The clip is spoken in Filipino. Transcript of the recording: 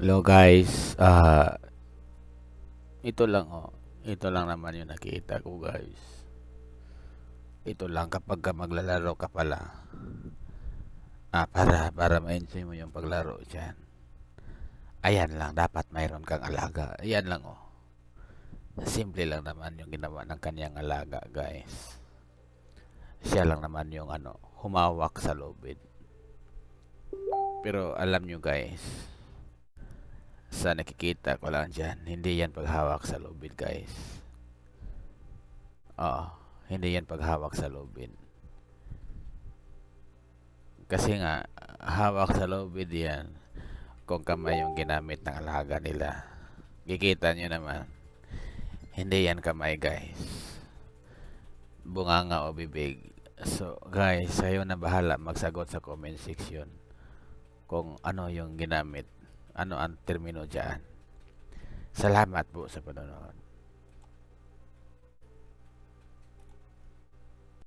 Hello guys, ito lang ito lang naman yung nakita ko guys. Ito lang kapag ka maglalaro ka pala, para ma-enjoy mo yung paglaro dyan. Ayan lang, dapat mayroon kang alaga. Ayan lang simple lang naman yung ginawa ng kanyang alaga guys. Siya lang naman yung humawak sa lubid. Pero alam nyo guys, sa nakikita ko lang dyan, hindi yan paghawak sa lubid guys. Oo, hindi yan paghawak sa lubid. Kasi nga, hawak sa lubid yan kung kamay yung ginamit ng alaga nila. Kikita nyo naman, hindi yan kamay guys. Bunganga o bibig. So guys, sayo na bahala magsagot sa comment section kung ano yung ginamit. Ano ang termino dyan. Salamat po sa panonood.